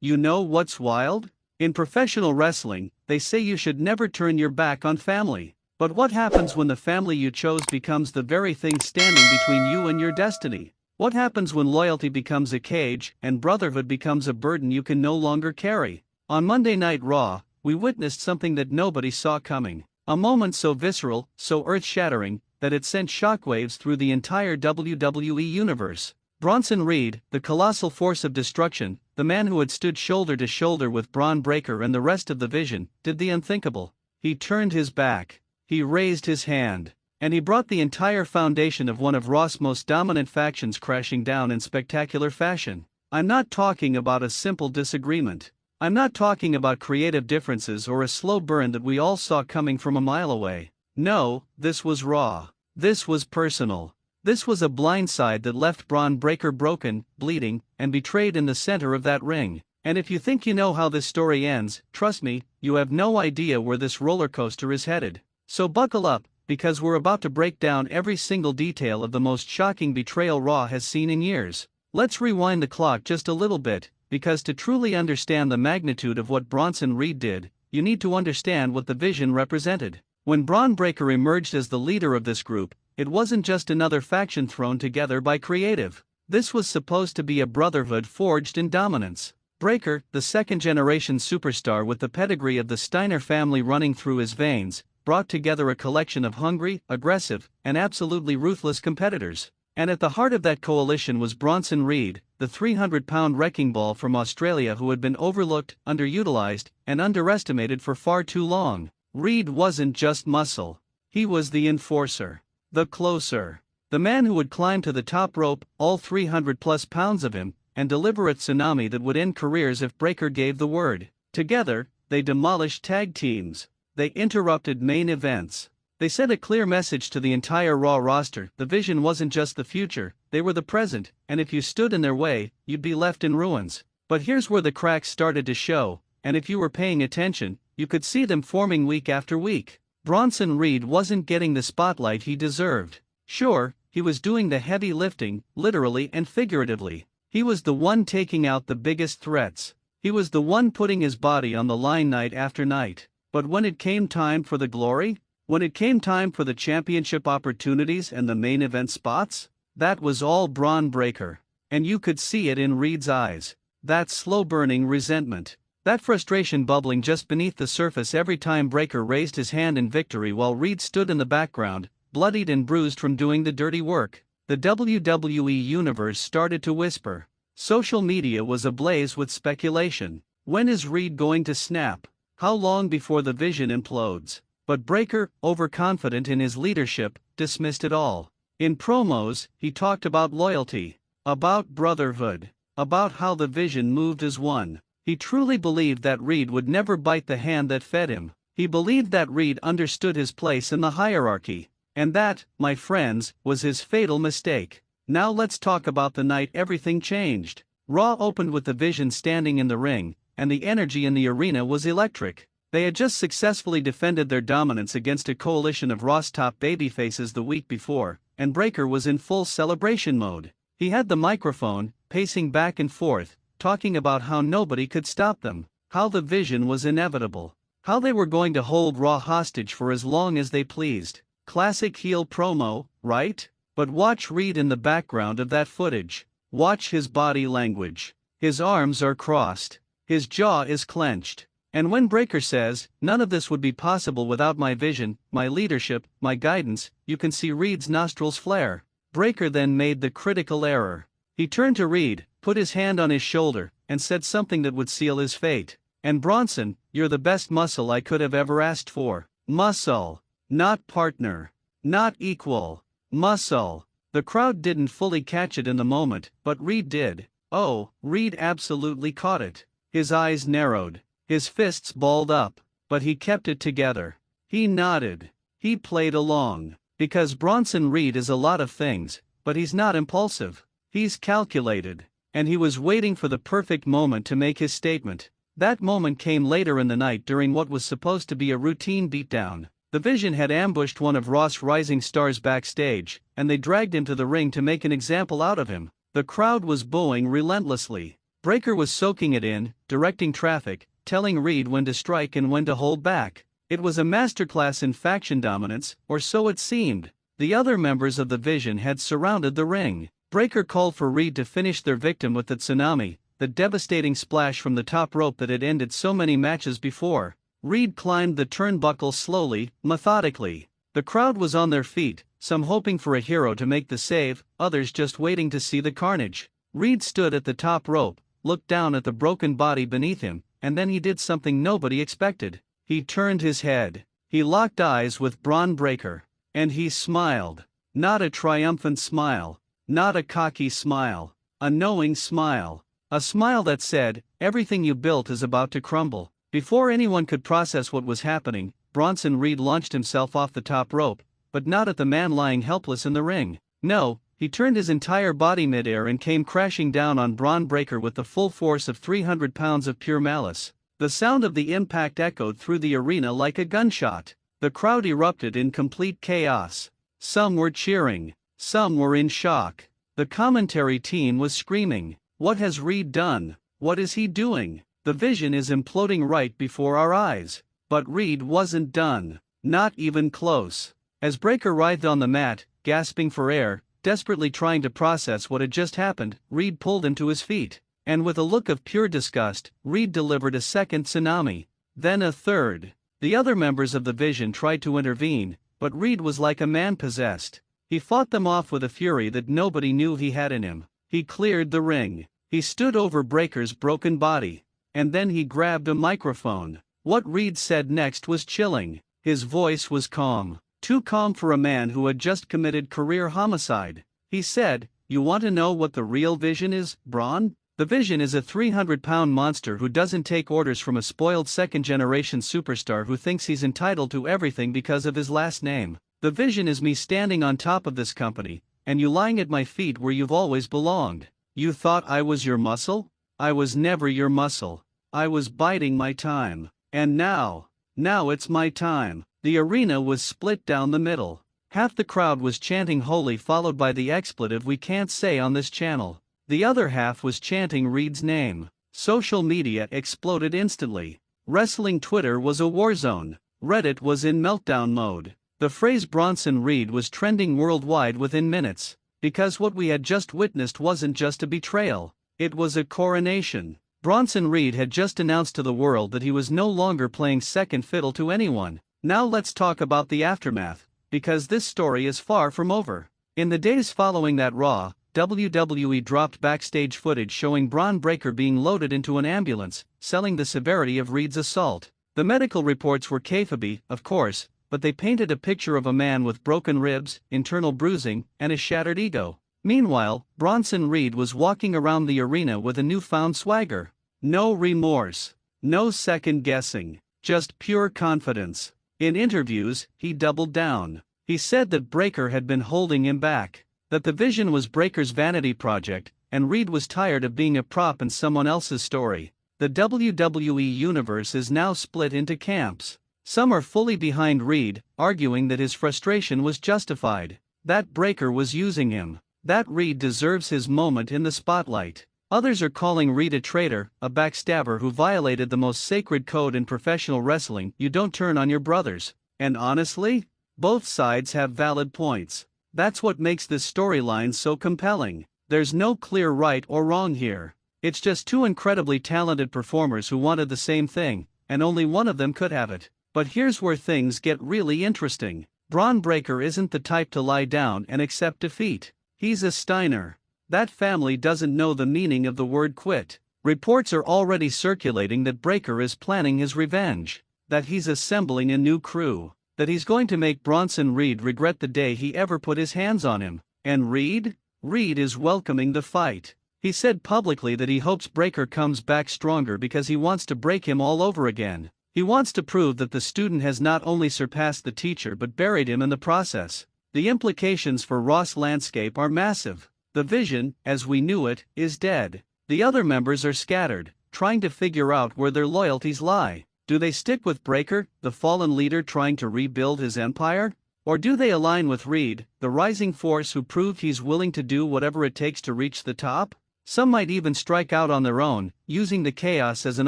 You know what's wild? In professional wrestling, they say you should never turn your back on family. But what happens when the family you chose becomes the very thing standing between you and your destiny? What happens when loyalty becomes a cage and brotherhood becomes a burden you can no longer carry? On Monday Night Raw, we witnessed something that nobody saw coming. A moment so visceral, so earth-shattering, that it sent shockwaves through the entire WWE universe. Bronson Reed, the colossal force of destruction, the man who had stood shoulder to shoulder with Bron Breaker and the rest of the Vision, did the unthinkable. He turned his back. He raised his hand. And he brought the entire foundation of one of Raw's most dominant factions crashing down in spectacular fashion. I'm not talking about a simple disagreement. I'm not talking about creative differences or a slow burn that we all saw coming from a mile away. No, this was raw. This was personal. This was a blindside that left Bron Breaker broken, bleeding, and betrayed in the center of that ring. And if you think you know how this story ends, trust me, you have no idea where this roller coaster is headed. So buckle up, because we're about to break down every single detail of the most shocking betrayal Raw has seen in years. Let's rewind the clock just a little bit, because to truly understand the magnitude of what Bronson Reed did, you need to understand what the Vision represented. When Bron Breaker emerged as the leader of this group, it wasn't just another faction thrown together by creative. This was supposed to be a brotherhood forged in dominance. Breaker, the second-generation superstar with the pedigree of the Steiner family running through his veins, brought together a collection of hungry, aggressive, and absolutely ruthless competitors. And at the heart of that coalition was Bronson Reed, the 300-pound wrecking ball from Australia who had been overlooked, underutilized, and underestimated for far too long. Reed wasn't just muscle. He was the enforcer. The closer. The man who would climb to the top rope, all 300-plus pounds of him, and deliver a tsunami that would end careers if Breaker gave the word. Together, they demolished tag teams. They interrupted main events. They sent a clear message to the entire Raw roster: the Vision wasn't just the future, they were the present, and if you stood in their way, you'd be left in ruins. But here's where the cracks started to show, and if you were paying attention, you could see them forming week after week. Bronson Reed wasn't getting the spotlight he deserved. Sure, he was doing the heavy lifting, literally and figuratively. He was the one taking out the biggest threats. He was the one putting his body on the line night after night. But when it came time for the glory, when it came time for the championship opportunities and the main event spots, that was all Bron Breaker. And you could see it in Reed's eyes. That slow-burning resentment. That frustration bubbling just beneath the surface every time Breaker raised his hand in victory while Reed stood in the background, bloodied and bruised from doing the dirty work. The WWE universe started to whisper. Social media was ablaze with speculation. When is Reed going to snap? How long before the Vision implodes? But Breaker, overconfident in his leadership, dismissed it all. In promos, he talked about loyalty, about brotherhood, about how the Vision moved as one. He truly believed that Reed would never bite the hand that fed him. He believed that Reed understood his place in the hierarchy. And that, my friends, was his fatal mistake. Now let's talk about the night everything changed. Raw opened with the Vision standing in the ring, and the energy in the arena was electric. They had just successfully defended their dominance against a coalition of Raw's top babyfaces the week before, and Breaker was in full celebration mode. He had the microphone, pacing back and forth, talking about how nobody could stop them, how the Vision was inevitable, how they were going to hold Raw hostage for as long as they pleased. Classic heel promo, right? But watch Reed in the background of that footage. Watch his body language. His arms are crossed. His jaw is clenched. And when Breaker says, "None of this would be possible without my vision, my leadership, my guidance," you can see Reed's nostrils flare. Breaker then made the critical error. He turned to Reed, put his hand on his shoulder, and said something that would seal his fate. "And Bronson, you're the best muscle I could have ever asked for." Muscle. Not partner. Not equal. Muscle. The crowd didn't fully catch it in the moment, but Reed did. Oh, Reed absolutely caught it. His eyes narrowed. His fists balled up. But he kept it together. He nodded. He played along. Because Bronson Reed is a lot of things, but he's not impulsive. He's calculated. And he was waiting for the perfect moment to make his statement. That moment came later in the night during what was supposed to be a routine beatdown. The Vision had ambushed one of Raw's rising stars backstage, and they dragged him to the ring to make an example out of him. The crowd was booing relentlessly. Breaker was soaking it in, directing traffic, telling Reed when to strike and when to hold back. It was a masterclass in faction dominance, or so it seemed. The other members of the Vision had surrounded the ring. Breaker called for Reed to finish their victim with the tsunami, the devastating splash from the top rope that had ended so many matches before. Reed climbed the turnbuckle slowly, methodically. The crowd was on their feet, some hoping for a hero to make the save, others just waiting to see the carnage. Reed stood at the top rope, looked down at the broken body beneath him, and then he did something nobody expected. He turned his head. He locked eyes with Bron Breaker. And he smiled. Not a triumphant smile. Not a cocky smile. A knowing smile. A smile that said, everything you built is about to crumble. Before anyone could process what was happening, Bronson Reed launched himself off the top rope, but not at the man lying helpless in the ring. No, he turned his entire body midair and came crashing down on Bron Breaker with the full force of 300 pounds of pure malice. The sound of the impact echoed through the arena like a gunshot. The crowd erupted in complete chaos. Some were cheering. Some were in shock. The commentary team was screaming, "What has Reed done? What is he doing? The Vision is imploding right before our eyes." But Reed wasn't done. Not even close. As Breaker writhed on the mat, gasping for air, desperately trying to process what had just happened, Reed pulled him to his feet. And with a look of pure disgust, Reed delivered a second tsunami. Then a third. The other members of the Vision tried to intervene, but Reed was like a man possessed. He fought them off with a fury that nobody knew he had in him. He cleared the ring. He stood over Breaker's broken body. And then he grabbed a microphone. What Reed said next was chilling. His voice was calm. Too calm for a man who had just committed career homicide. He said, "You want to know what the real Vision is, Bron? The Vision is a 300-pound monster who doesn't take orders from a spoiled second-generation superstar who thinks he's entitled to everything because of his last name. The Vision is me standing on top of this company, and you lying at my feet where you've always belonged. You thought I was your muscle? I was never your muscle. I was biding my time. And now it's my time." The arena was split down the middle. Half the crowd was chanting holy, followed by the expletive we can't say on this channel. The other half was chanting Reed's name. Social media exploded instantly. Wrestling Twitter was a war zone. Reddit was in meltdown mode. The phrase Bronson Reed was trending worldwide within minutes. Because what we had just witnessed wasn't just a betrayal. It was a coronation. Bronson Reed had just announced to the world that he was no longer playing second fiddle to anyone. Now let's talk about the aftermath, because this story is far from over. In the days following that Raw, WWE dropped backstage footage showing Bron Breaker being loaded into an ambulance, selling the severity of Reed's assault. The medical reports were kayfabe, of course, but they painted a picture of a man with broken ribs, internal bruising, and a shattered ego. Meanwhile, Bronson Reed was walking around the arena with a newfound swagger. No remorse. No second guessing. Just pure confidence. In interviews, he doubled down. He said that Breaker had been holding him back. That the Vision was Breaker's vanity project, and Reed was tired of being a prop in someone else's story. The WWE universe is now split into camps. Some are fully behind Reed, arguing that his frustration was justified. That Breaker was using him. That Reed deserves his moment in the spotlight. Others are calling Reed a traitor, a backstabber who violated the most sacred code in professional wrestling: you don't turn on your brothers. And honestly, both sides have valid points. That's what makes this storyline so compelling. There's no clear right or wrong here. It's just two incredibly talented performers who wanted the same thing, and only one of them could have it. But here's where things get really interesting. Bron Breaker isn't the type to lie down and accept defeat. He's a Steiner. That family doesn't know the meaning of the word quit. Reports are already circulating that Breaker is planning his revenge, that he's assembling a new crew, that he's going to make Bronson Reed regret the day he ever put his hands on him. And Reed? Reed is welcoming the fight. He said publicly that he hopes Breaker comes back stronger because he wants to break him all over again. He wants to prove that the student has not only surpassed the teacher but buried him in the process. The implications for Raw's landscape are massive. The Vision, as we knew it, is dead. The other members are scattered, trying to figure out where their loyalties lie. Do they stick with Breaker, the fallen leader trying to rebuild his empire? Or do they align with Reed, the rising force who proved he's willing to do whatever it takes to reach the top? Some might even strike out on their own, using the chaos as an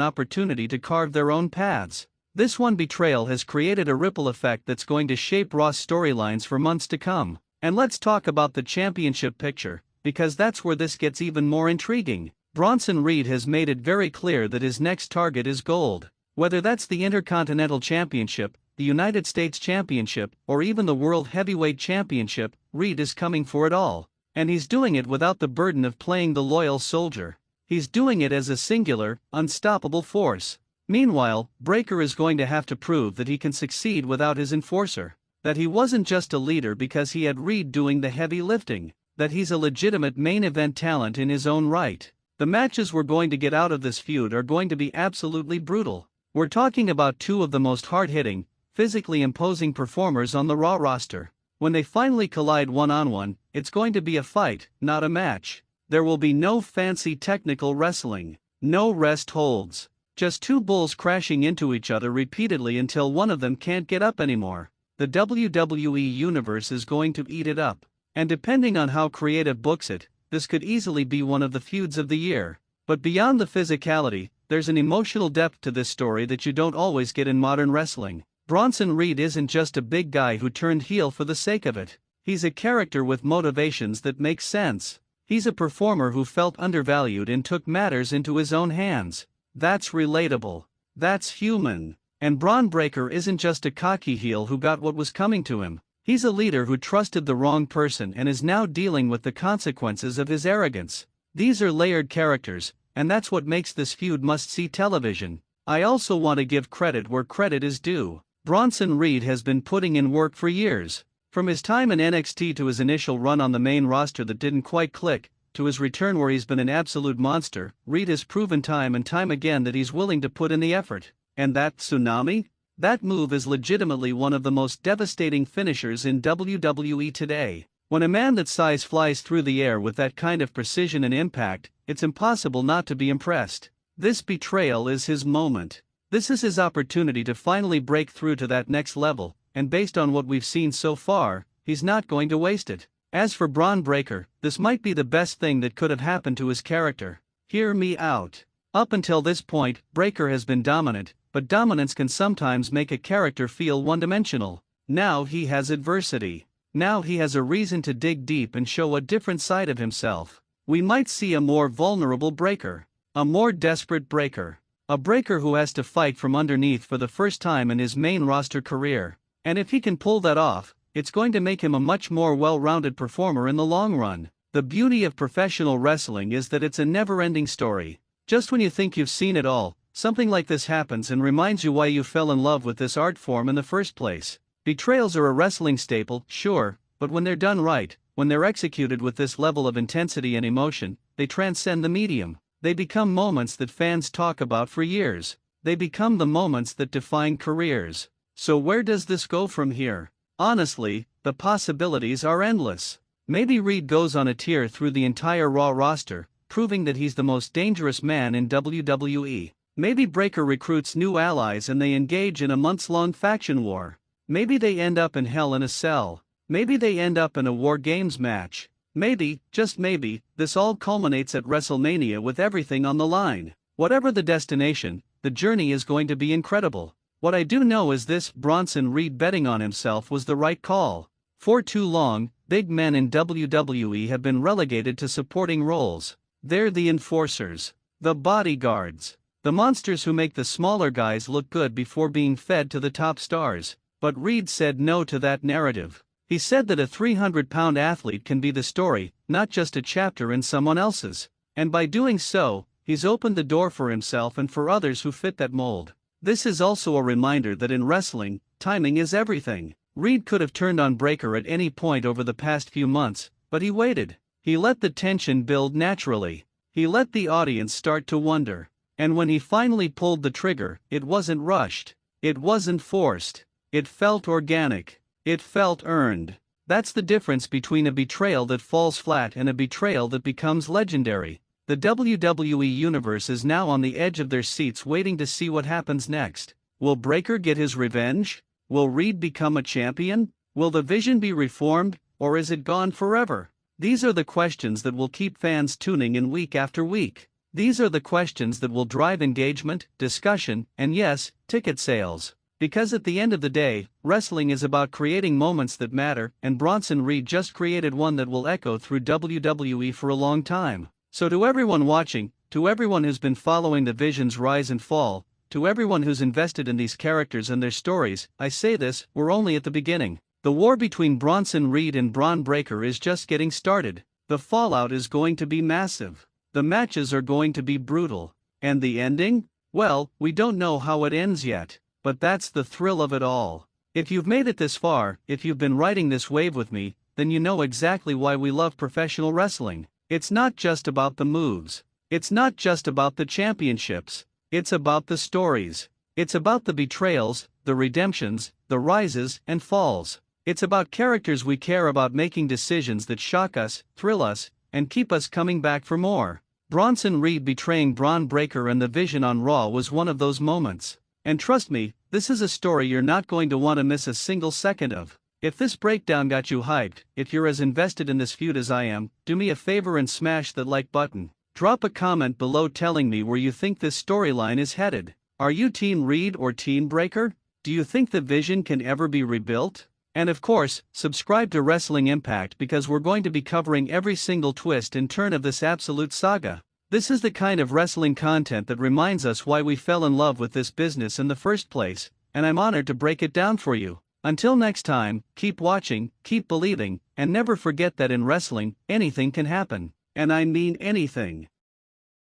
opportunity to carve their own paths. This one betrayal has created a ripple effect that's going to shape Raw's storylines for months to come. And let's talk about the championship picture, because that's where this gets even more intriguing. Bronson Reed has made it very clear that his next target is gold. Whether that's the Intercontinental Championship, the United States Championship, or even the World Heavyweight Championship, Reed is coming for it all. And he's doing it without the burden of playing the loyal soldier. He's doing it as a singular, unstoppable force. Meanwhile, Breaker is going to have to prove that he can succeed without his enforcer. That he wasn't just a leader because he had Reed doing the heavy lifting. That he's a legitimate main event talent in his own right. The matches we're going to get out of this feud are going to be absolutely brutal. We're talking about two of the most hard-hitting, physically imposing performers on the Raw roster. When they finally collide one-on-one, it's going to be a fight, not a match. There will be no fancy technical wrestling, no rest holds. Just two bulls crashing into each other repeatedly until one of them can't get up anymore. The WWE Universe is going to eat it up. And depending on how creative books it, this could easily be one of the feuds of the year. But beyond the physicality, there's an emotional depth to this story that you don't always get in modern wrestling. Bronson Reed isn't just a big guy who turned heel for the sake of it. He's a character with motivations that make sense. He's a performer who felt undervalued and took matters into his own hands. That's relatable. That's human. And Bron Breaker isn't just a cocky heel who got what was coming to him. He's a leader who trusted the wrong person and is now dealing with the consequences of his arrogance. These are layered characters, and that's what makes this feud must-see television. I also want to give credit where credit is due. Bronson Reed has been putting in work for years. From his time in NXT to his initial run on the main roster that didn't quite click, to his return where he's been an absolute monster, Reed has proven time and time again that he's willing to put in the effort. And that tsunami? That move is legitimately one of the most devastating finishers in WWE today. When a man that size flies through the air with that kind of precision and impact, it's impossible not to be impressed. This betrayal is his moment. This is his opportunity to finally break through to that next level, and based on what we've seen so far, he's not going to waste it. As for Bron Breaker, this might be the best thing that could have happened to his character. Hear me out. Up until this point, Breaker has been dominant, but dominance can sometimes make a character feel one-dimensional. Now he has adversity. Now he has a reason to dig deep and show a different side of himself. We might see a more vulnerable Breaker. A more desperate Breaker. A Breaker who has to fight from underneath for the first time in his main roster career. And if he can pull that off, it's going to make him a much more well-rounded performer in the long run. The beauty of professional wrestling is that it's a never-ending story. Just when you think you've seen it all, something like this happens and reminds you why you fell in love with this art form in the first place. Betrayals are a wrestling staple, sure, but when they're done right, when they're executed with this level of intensity and emotion, they transcend the medium. They become moments that fans talk about for years. They become the moments that define careers. So where does this go from here? Honestly, the possibilities are endless. Maybe Reed goes on a tear through the entire Raw roster, proving that he's the most dangerous man in WWE. Maybe Breaker recruits new allies and they engage in a months-long faction war. Maybe they end up in Hell in a Cell. Maybe they end up in a War Games match. Maybe, just maybe, this all culminates at WrestleMania with everything on the line. Whatever the destination, the journey is going to be incredible. What I do know is this: Bronson Reed betting on himself was the right call. For too long, big men in WWE have been relegated to supporting roles. They're the enforcers, the bodyguards, the monsters who make the smaller guys look good before being fed to the top stars. But Reed said no to that narrative. He said that a 300-pound athlete can be the story, not just a chapter in someone else's. And by doing so, he's opened the door for himself and for others who fit that mold. This is also a reminder that in wrestling, timing is everything. Reed could have turned on Breaker at any point over the past few months, but he waited. He let the tension build naturally. He let the audience start to wonder. And when he finally pulled the trigger, it wasn't rushed. It wasn't forced. It felt organic. It felt earned. That's the difference between a betrayal that falls flat and a betrayal that becomes legendary. The WWE Universe is now on the edge of their seats waiting to see what happens next. Will Breaker get his revenge? Will Reed become a champion? Will the vision be reformed, or is it gone forever? These are the questions that will keep fans tuning in week after week. These are the questions that will drive engagement, discussion, and yes, ticket sales. Because at the end of the day, wrestling is about creating moments that matter, and Bronson Reed just created one that will echo through WWE for a long time. So to everyone watching, to everyone who's been following the Vision's rise and fall, to everyone who's invested in these characters and their stories, I say this, we're only at the beginning. The war between Bronson Reed and Bron Breaker is just getting started. The fallout is going to be massive. The matches are going to be brutal. And the ending? Well, we don't know how it ends yet. But that's the thrill of it all. If you've made it this far, if you've been riding this wave with me, then you know exactly why we love professional wrestling. It's not just about the moves. It's not just about the championships. It's about the stories. It's about the betrayals, the redemptions, the rises and falls. It's about characters we care about making decisions that shock us, thrill us, and keep us coming back for more. Bronson Reed betraying Bron Breaker and the Vision on Raw was one of those moments. And trust me, this is a story you're not going to want to miss a single second of. If this breakdown got you hyped, if you're as invested in this feud as I am, do me a favor and smash that like button. Drop a comment below telling me where you think this storyline is headed. Are you Team Reed or Team Breaker? Do you think the Vision can ever be rebuilt? And of course, subscribe to Wrestling Impact because we're going to be covering every single twist and turn of this absolute saga. This is the kind of wrestling content that reminds us why we fell in love with this business in the first place, and I'm honored to break it down for you. Until next time, keep watching, keep believing, and never forget that in wrestling, anything can happen. And I mean anything.